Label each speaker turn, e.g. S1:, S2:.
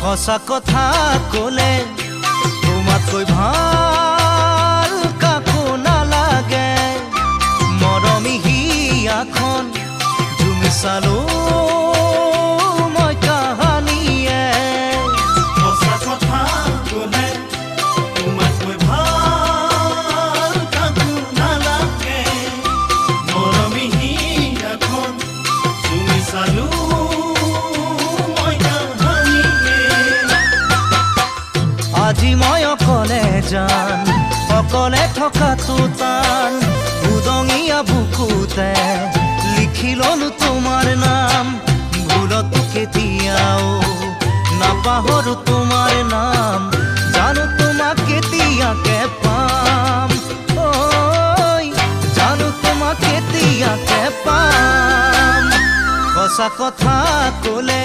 S1: সঁচা কথা ক'লে তোমাতকৈ ভাল কাকো নালাগে। মৰমী হিয়াখন জুমি চালো মই কাহানিয়ে।
S2: সঁচা কথা ক'লে তোমাতকৈ ভাল কাকো নালাগে। মৰমী হিয়াখন জুমি চালো
S1: আজি মই অকলে যান, অকলে থকাটো টান। উদঙীয়া বুকুতে লিখি ললো তোমাৰ নাম। ভুলতো কেতিয়াও নাপাহৰো তোমাৰ নাম। জানো তোমাক কেতিয়াকে পাম, ঐ জানো তোমাক কেতিয়াকে পাম। সঁচা কথা ক'লে